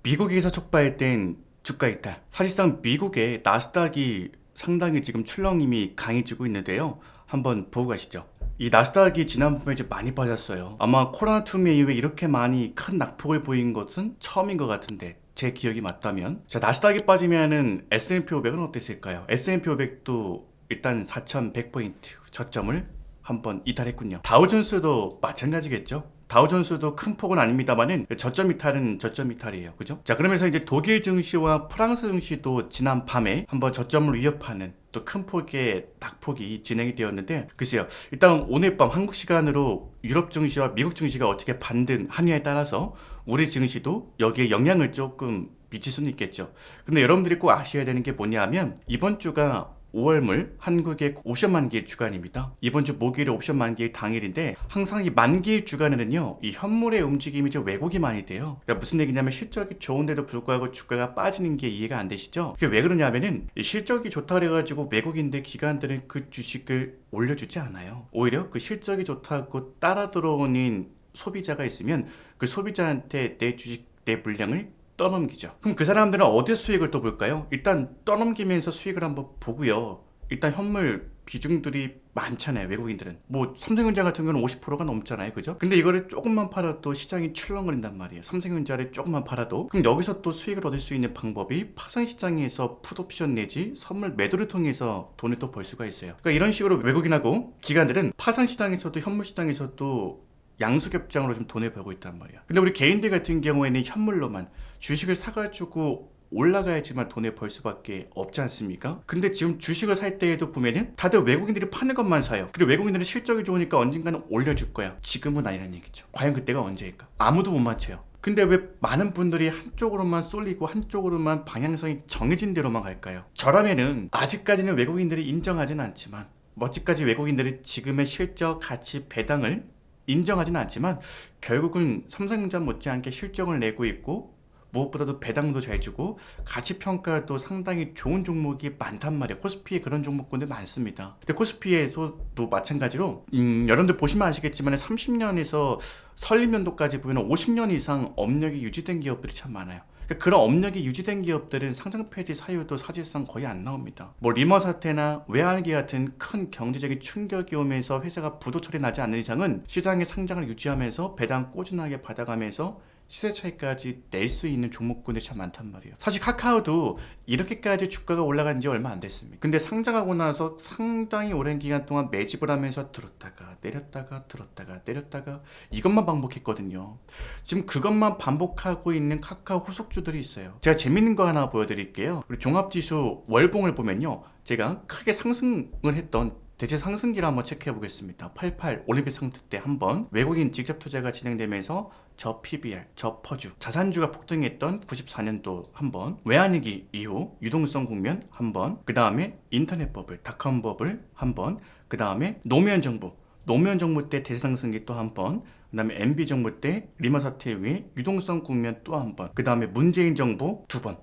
미국에서 촉발된 주가 이탈. 사실상 미국의 나스닥이 상당히 지금 출렁임이 강해지고 있는데요. 한번 보고 가시죠. 이 나스닥이 지난번에 이제 많이 빠졌어요. 아마 코로나 투미 이후에 이렇게 많이 큰 낙폭을 보인 것은 처음인 것 같은데, 제 기억이 맞다면. 자, 나스닥이 빠지면은 S&P 500은 어땠을까요? S&P 500도 일단 4,100포인트 저점을 한번 이탈했군요. 다우존스도 마찬가지겠죠. 다우존스도 큰 폭은 아닙니다만은 저점 이탈은 저점 이탈이에요. 그죠? 자, 그러면서 이제 독일 증시와 프랑스 증시도 지난 밤에 한번 저점을 위협하는 또 큰 폭의 낙폭이 진행이 되었는데, 글쎄요, 일단 오늘 밤 한국 시간으로 유럽 증시와 미국 증시가 어떻게 반등하느냐에 따라서 우리 증시도 여기에 영향을 조금 미칠 수는 있겠죠. 근데 여러분들이 꼭 아셔야 되는 게 뭐냐면, 이번 주가 5월물 한국의 옵션 만기일 주간입니다. 이번 주 목요일에 옵션 만기일 당일인데, 항상 이 만기일 주간에는요, 이 현물의 움직임이 좀 왜곡이 많이 돼요. 그러니까 무슨 얘기냐면, 실적이 좋은데도 불구하고 주가가 빠지는 게 이해가 안 되시죠? 그게 왜 그러냐면은, 이 실적이 좋다 그래가지고 외국인들 기관들은 그 주식을 올려주지 않아요. 오히려 그 실적이 좋다고 따라 들어오는 소비자가 있으면 그 소비자한테 내 주식, 내 물량을 떠넘기죠. 그럼 그 사람들은 어디서 수익을 또 볼까요? 일단 떠넘기면서 수익을 한번 보고요. 일단 현물 비중들이 많잖아요. 외국인들은 뭐 삼성전자 같은 경우는 50%가 넘잖아요. 그죠? 근데 이거를 조금만 팔아도 시장이 출렁거린단 말이에요. 삼성전자를 조금만 팔아도. 그럼 여기서 또 수익을 얻을 수 있는 방법이 파산시장에서 풋옵션 내지 선물 매도를 통해서 돈을 또 벌 수가 있어요. 그러니까 이런 식으로 외국인하고 기관들은 파산시장에서도 현물시장에서도 양수겹장으로 좀 돈을 벌고 있단 말이야. 근데 우리 개인들 같은 경우에는 현물로만 주식을 사가지고 올라가야지만 돈을 벌 수밖에 없지 않습니까? 근데 지금 주식을 살 때에도 보면은 다들 외국인들이 파는 것만 사요. 그리고 외국인들은 실적이 좋으니까 언젠가는 올려줄 거야. 지금은 아니라는 얘기죠. 과연 그때가 언제일까? 아무도 못 맞춰요. 근데 왜 많은 분들이 한쪽으로만 쏠리고 한쪽으로만 방향성이 정해진 대로만 갈까요? 저라면은 아직까지는 외국인들이 인정하진 않지만, 멋지까지 외국인들이 지금의 실적 가치 배당을 인정하진 않지만, 결국은 삼성전자 못지않게 실적을 내고 있고 무엇보다도 배당도 잘 주고 가치평가도 상당히 좋은 종목이 많단 말이에요. 코스피에 그런 종목군들 많습니다. 근데 코스피에서도 마찬가지로 여러분들 보시면 아시겠지만 30년에서 설립연도까지 보면 50년 이상 업력이 유지된 기업들이 참 많아요. 그러니까 그런 업력이 유지된 기업들은 상장 폐지 사유도 사실상 거의 안 나옵니다. 뭐 리머 사태나 외환위기 같은 큰 경제적인 충격이 오면서 회사가 부도 처리 나지 않는 이상은 시장의 상장을 유지하면서 배당 꾸준하게 받아가면서 시세 차이까지 낼 수 있는 종목군들이 참 많단 말이에요. 사실 카카오도 이렇게까지 주가가 올라간 지 얼마 안 됐습니다. 근데 상장하고 나서 상당히 오랜 기간 동안 매집을 하면서 들었다가 내렸다가 들었다가 내렸다가 이것만 반복했거든요. 지금 그것만 반복하고 있는 카카오 후속주들이 있어요. 제가 재밌는 거 하나 보여드릴게요. 우리 종합지수 월봉을 보면요, 제가 크게 상승을 했던 대체 상승기를 한번 체크해 보겠습니다. 88 올림픽 상투 때 한번 외국인 직접 투자가 진행되면서 저 PBR, 저 퍼주, 자산주가 폭등했던 94년도 한번, 외환위기 이후 유동성 국면 한번, 그 다음에 인터넷 버블, 닷컴 버블 한번, 그 다음에 노무현 정부 때 대상승기 또 한번, 그 다음에 MB 정부 때 리머 사태 이후에 유동성 국면 또 한번, 그 다음에 문재인 정부 두 번,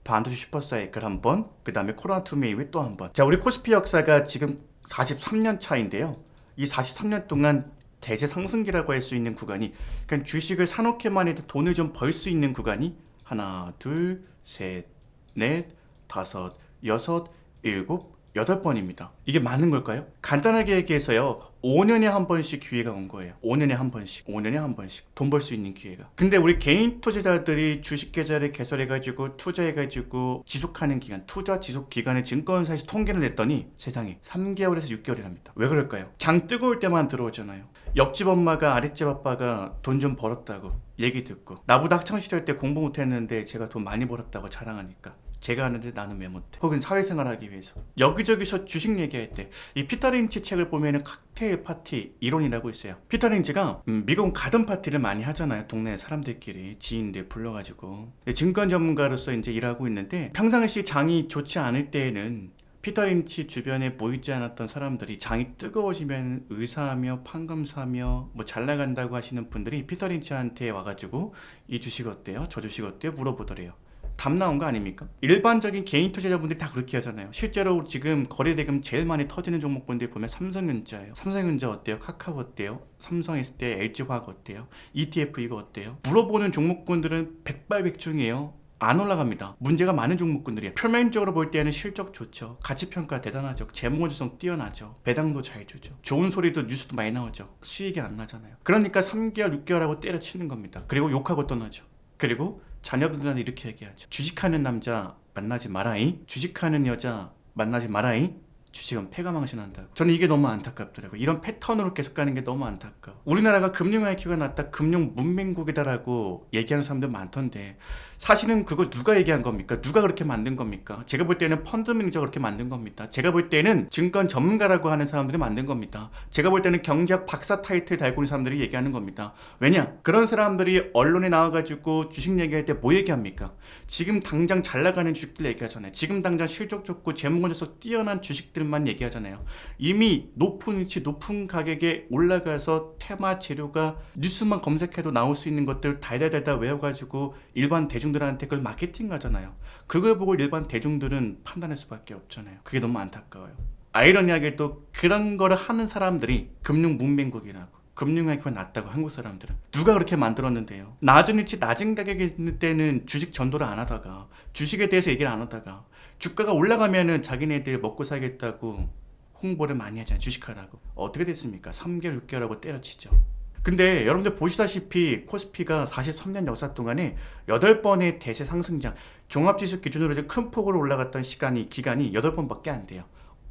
반도체 슈퍼사이클 한 번, 그 다음에 코로나 투미 이후에 또 한 번. 자, 우리 코스피 역사가 지금 43년 차인데요. 이 43년 동안 대세 상승기라고 할 수 있는 구간이, 그러니까 주식을 사놓기만 해도 돈을 좀 벌 수 있는 구간이 하나, 둘, 셋, 넷, 다섯, 여섯, 일곱, 8번입니다. 이게 많은 걸까요? 간단하게 얘기해서요, 5년에 한 번씩 기회가 온 거예요. 5년에 한 번씩, 5년에 한 번씩 돈 벌 수 있는 기회가. 근데 우리 개인 투자자들이 주식 계좌를 개설해가지고 투자해가지고 지속하는 기간, 투자 지속 기간의 증권사에서 통계를 냈더니 세상에 3개월에서 6개월이랍니다. 왜 그럴까요? 장 뜨거울 때만 들어오잖아요. 옆집 엄마가 아랫집 아빠가 돈 좀 벌었다고 얘기 듣고, 나보다 학창시절 때 공부 못했는데 제가 돈 많이 벌었다고 자랑하니까 제가 하는데 나는 왜 못해? 혹은 사회생활하기 위해서 여기저기서 주식 얘기할 때, 이 피터 린치 책을 보면은 칵테일 파티 이론이라고 있어요. 피터 린치가 미국은 가든 파티를 많이 하잖아요. 동네 사람들끼리 지인들 불러가지고. 증권 전문가로서 이제 일하고 있는데, 평상시 장이 좋지 않을 때에는 피터 린치 주변에 모이지 않았던 사람들이 장이 뜨거워지면 의사하며 판검사며 뭐 잘 나간다고 하시는 분들이 피터 린치한테 와가지고 이 주식 어때요? 저 주식 어때요? 물어보더래요. 답 나온 거 아닙니까? 일반적인 개인 투자자분들이 다 그렇게 하잖아요. 실제로 지금 거래대금 제일 많이 터지는 종목분들 보면 삼성전자예요. 삼성전자 어때요? 카카오 어때요? 삼성 SDI, LG화학 어때요? ETF 이거 어때요? 물어보는 종목군들은 백발백중이에요. 안 올라갑니다. 문제가 많은 종목군들이에요. 표면적으로 볼 때는 실적 좋죠. 가치평가 대단하죠. 재무구조성 뛰어나죠. 배당도 잘 주죠. 좋은 소리도 뉴스도 많이 나오죠. 수익이 안 나잖아요. 그러니까 3개월, 6개월하고 때려치는 겁니다. 그리고 욕하고 떠나죠. 그리고 자녀분들한테 이렇게 얘기하죠. 주식하는 남자 만나지 마라잉. 주식하는 여자 만나지 마라잉. 주식은 패가망신한다고. 저는 이게 너무 안타깝더라고요. 이런 패턴으로 계속 가는 게 너무 안타까워. 우리나라가 금융 IQ가 낮다, 금융 문맹국이다라고 얘기하는 사람들 많던데 사실은 그거 누가 얘기한 겁니까? 누가 그렇게 만든 겁니까? 제가 볼 때는 펀드 매니저가 그렇게 만든 겁니다. 제가 볼 때는 증권 전문가라고 하는 사람들이 만든 겁니다. 제가 볼 때는 경제학 박사 타이틀 달고 있는 사람들이 얘기하는 겁니다. 왜냐? 그런 사람들이 언론에 나와가지고 주식 얘기할 때 뭐 얘기합니까? 지금 당장 잘 나가는 주식들 얘기하잖아요. 지금 당장 실적 좋고 재무구조성 뛰어난 주식들만 얘기하잖아요. 이미 높은 위치, 높은 가격에 올라가서 테마 재료가 뉴스만 검색해도 나올 수 있는 것들 달달달달 외워가지고 일반 대중들한테 그걸 마케팅하잖아요. 그걸 보고 일반 대중들은 판단할 수밖에 없잖아요. 그게 너무 안타까워요. 아이러니하게도 그런 거를 하는 사람들이 금융 문맹국이라고, 금융 IQ가 낮다고, 한국 사람들은. 누가 그렇게 만들었는데요. 낮은 위치, 낮은 가격에 있는 때는 주식 전도를 안 하다가, 주식에 대해서 얘기를 안 하다가, 주가가 올라가면은 자기네들 먹고 살겠다고 홍보를 많이 하잖아요. 주식하라고. 어떻게 됐습니까? 3개월, 6개월하고 때려치죠. 근데 여러분들 보시다시피 코스피가 43년 역사 동안에 8번의 대세 상승장, 종합지수 기준으로 큰 폭으로 올라갔던 기간이 8번밖에 안 돼요.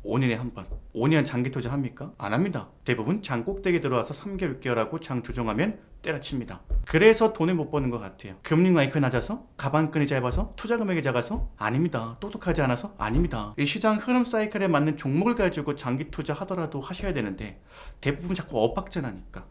5년에 한 번. 5년 장기 투자 합니까? 안 합니다. 대부분 장 꼭대기 들어와서 3개월, 6개월하고 장 조정하면 때려칩니다. 그래서 돈을 못 버는 것 같아요. 금융 IQ 낮아서? 가방끈이 짧아서? 투자 금액이 작아서? 아닙니다. 똑똑하지 않아서? 아닙니다. 이 시장 흐름 사이클에 맞는 종목을 가지고 장기 투자 하더라도 하셔야 되는데 대부분 자꾸 엇박자나니까,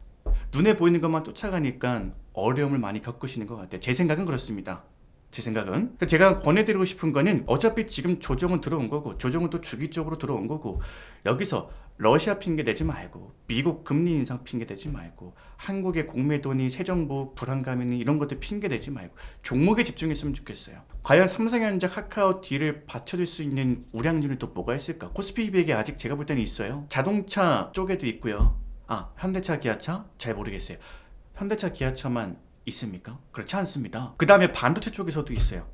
눈에 보이는 것만 쫓아가니까 어려움을 많이 겪으시는 것 같아요. 제 생각은 그렇습니다. 제 생각은. 제가 권해드리고 싶은 거는 어차피 지금 조정은 들어온 거고, 조정은 또 주기적으로 들어온 거고, 여기서 러시아 핑계 대지 말고, 미국 금리 인상 핑계 대지 말고, 한국의 공매도니 새 정부 불안감이니 이런 것들 핑계 대지 말고 종목에 집중했으면 좋겠어요. 과연 삼성전자, 카카오 뒤를 받쳐줄 수 있는 우량주는 또 뭐가 있을까? 코스피 200이 아직 제가 볼 때는 있어요. 자동차 쪽에도 있고요. 현대차, 기아차? 잘 모르겠어요. 현대차, 기아차만 있습니까? 그렇지 않습니다. 그 다음에 반도체 쪽에서도 있어요.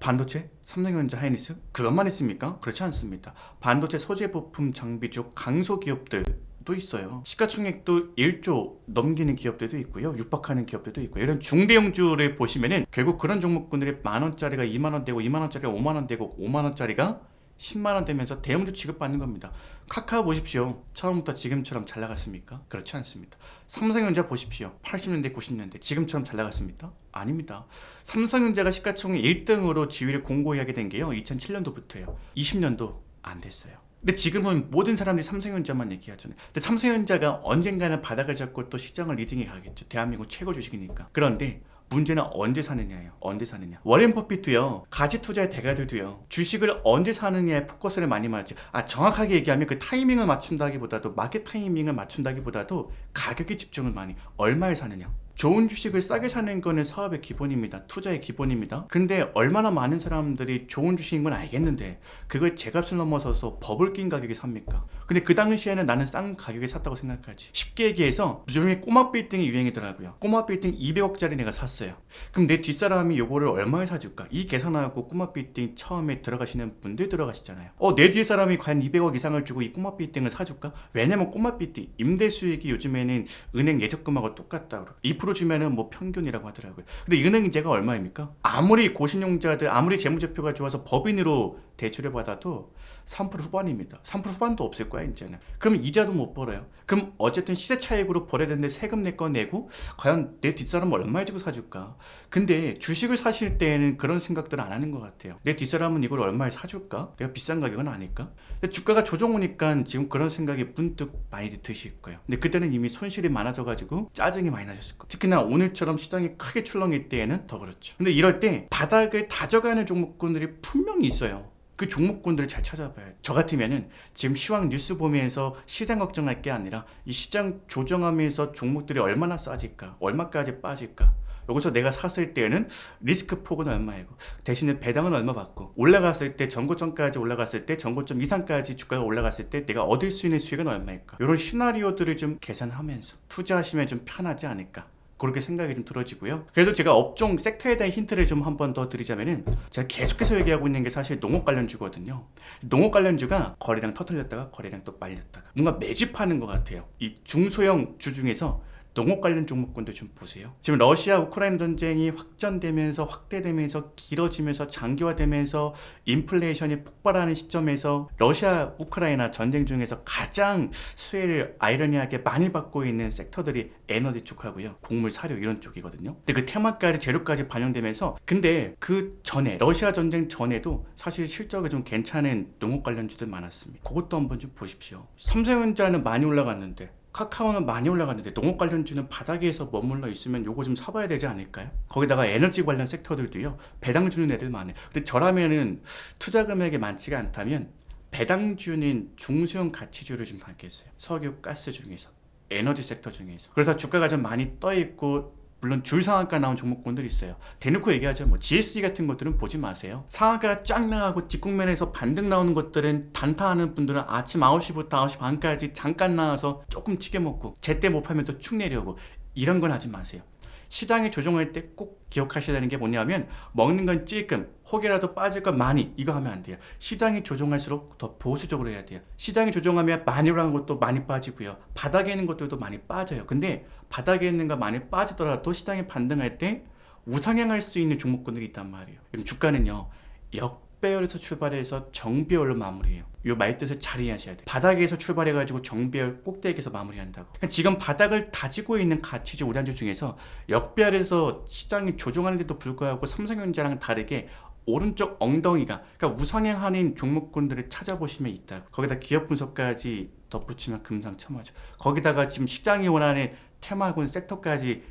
반도체? 삼성전자, 하이닉스? 그것만 있습니까? 그렇지 않습니다. 반도체 소재 부품 장비 쪽 강소기업들도 있어요. 시가총액도 1조 넘기는 기업들도 있고요. 육박하는 기업들도 있고요. 이런 중대형주를 보시면은 결국 그런 종목군들이 만원짜리가 2만원 되고, 2만원짜리가 5만원 되고, 5만원짜리가 10만원 되면서 대형주 취급받는 겁니다. 카카오 보십시오. 처음부터 지금처럼 잘 나갔습니까? 그렇지 않습니다. 삼성전자 보십시오. 80년대, 90년대 지금처럼 잘 나갔습니까? 아닙니다. 삼성전자가 시가총액 1등으로 지위를 공고히 하게 된 게요, 2007년도부터예요. 20년도 안 됐어요. 근데 지금은 모든 사람들이 삼성전자만 얘기하잖아요. 근데 삼성전자가 언젠가는 바닥을 잡고 또 시장을 리딩해 가겠죠. 대한민국 최고 주식이니까. 그런데 문제는 언제 사느냐예요. 언제 사느냐. 워렌 버핏도요, 가치 투자의 대가들도요, 주식을 언제 사느냐에 포커스를 많이 맞죠. 정확하게 얘기하면 그 타이밍을 맞춘다기보다도, 마켓 타이밍을 맞춘다기보다도 가격에 집중을 많이, 얼마에 사느냐. 좋은 주식을 싸게 사는 거는 사업의 기본입니다. 투자의 기본입니다. 근데 얼마나 많은 사람들이 좋은 주식인 건 알겠는데 그걸 제값을 넘어서서 버블 낀 가격에 삽니까? 근데 그 당시에는 나는 싼 가격에 샀다고 생각하지. 쉽게 얘기해서 요즘에 꼬마 빌딩이 유행이더라고요. 꼬마 빌딩 200억짜리 내가 샀어요. 그럼 내 뒷사람이 요거를 얼마에 사줄까? 이 계산하고 꼬마 빌딩 처음에 들어가시는 분들 들어가시잖아요. 내 뒷사람이 과연 200억 이상을 주고 이 꼬마 빌딩을 사줄까? 왜냐면 꼬마 빌딩 임대 수익이 요즘에는 은행 예적금하고 똑같다 그러고 2% 주면은 뭐 평균이라고 하더라고요. 근데 은행 이자가 얼마입니까? 아무리 고신용자들, 아무리 재무제표가 좋아서 법인으로 대출을 받아도 3% 후반입니다. 3% 후반도 없을 거야 이제는. 그럼 이자도 못 벌어요. 그럼 어쨌든 시세 차익으로 벌어야 되는데 세금 내 거 내고 과연 내 뒷사람은 얼마에 주고 사줄까? 근데 주식을 사실 때에는 그런 생각들을 안 하는 것 같아요. 내 뒷사람은 이걸 얼마에 사줄까? 내가 비싼 가격은 아닐까? 근데 주가가 조정 오니까 지금 그런 생각이 문득 많이 드실 거예요. 근데 그때는 이미 손실이 많아져가지고 짜증이 많이 나셨을 거예요. 특히나 오늘처럼 시장이 크게 출렁일 때에는 더 그렇죠. 근데 이럴 때 바닥을 다져가는 종목군들이 분명히 있어요. 그 종목군들을 잘 찾아봐요. 저 같으면은 지금 시황 뉴스 보면서 시장 걱정할 게 아니라 이 시장 조정하면서 종목들이 얼마나 싸질까, 얼마까지 빠질까, 여기서 내가 샀을 때는 리스크 폭은 얼마이고 대신에 배당은 얼마 받고 올라갔을 때 전고점까지 올라갔을 때 전고점 이상까지 주가가 올라갔을 때 내가 얻을 수 있는 수익은 얼마일까? 이런 시나리오들을 좀 계산하면서 투자하시면 좀 편하지 않을까? 그렇게 생각이 좀 들어지고요. 그래도 제가 업종 섹터에 대한 힌트를 좀 한 번 더 드리자면은 제가 계속해서 얘기하고 있는 게 사실 농업 관련주거든요. 농업 관련주가 거래량 터틀렸다가 거래량 또 빨렸다가 뭔가 매집하는 것 같아요. 이 중소형 주 중에서 농업 관련 종목군들 좀 보세요. 지금 러시아 우크라이나 전쟁이 확전되면서 확대되면서 길어지면서 장기화되면서 인플레이션이 폭발하는 시점에서 러시아 우크라이나 전쟁 중에서 가장 수혜를 아이러니하게 많이 받고 있는 섹터들이 에너지 쪽하고요. 곡물 사료 이런 쪽이거든요. 근데 그 테마까지 재료까지 반영되면서 근데 그 전에 러시아 전쟁 전에도 사실 실적이 좀 괜찮은 농업 관련주들 많았습니다. 그것도 한번 좀 보십시오. 삼성전자는 많이 올라갔는데 카카오는 많이 올라갔는데 농업 관련주는 바닥에서 머물러 있으면 요거 좀 사봐야 되지 않을까요? 거기다가 에너지 관련 섹터들도요 배당 주는 애들 많아요. 근데 저라면은 투자 금액이 많지가 않다면 배당 주는 중소형 가치주를 좀 받겠어요. 석유, 가스 중에서 에너지 섹터 중에서. 그래서 주가가 좀 많이 떠 있고 물론 줄 상한가 나온 종목군들이 있어요. 대놓고 얘기하죠. 뭐 GSE 같은 것들은 보지 마세요. 상한가가 쫙 나가고 뒷국면에서 반등 나오는 것들은 단타하는 분들은 아침 9시부터 9시 반까지 잠깐 나와서 조금 튀겨먹고 제때 못 팔면 또 쭉 내려오고 이런 건 하지 마세요. 시장이 조정할 때 꼭 기억하셔야 되는 게 뭐냐면 먹는 건 찔끔 혹이라도 빠질 건 많이 이거 하면 안 돼요. 시장이 조정할수록 더 보수적으로 해야 돼요. 시장이 조정하면 많이 올라간 것도 많이 빠지고요. 바닥에 있는 것들도 많이 빠져요. 근데 바닥에 있는 거 많이 빠지더라도 시장이 반등할 때 우상향할 수 있는 종목군들이 있단 말이에요. 그럼 주가는요 역배열에서 출발해서 정배열로 마무리해요. 이 말뜻을 잘 이해하셔야 돼요. 바닥에서 출발해가지고 정배열 꼭대기에서 마무리한다고. 그러니까 지금 바닥을 다지고 있는 가치주 우량주 중에서 역배열에서 시장이 조정하는데도 불구하고 삼성전자랑 다르게 오른쪽 엉덩이가 그러니까 우상향하는 종목군들을 찾아보시면 있다. 거기다 기업 분석까지 덧붙이면 금상첨화죠. 거기다가 지금 시장이 원하는 테마군 섹터까지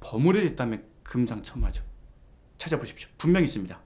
버무려져 있다면 금상첨화죠. 찾아보십시오. 분명히 있습니다.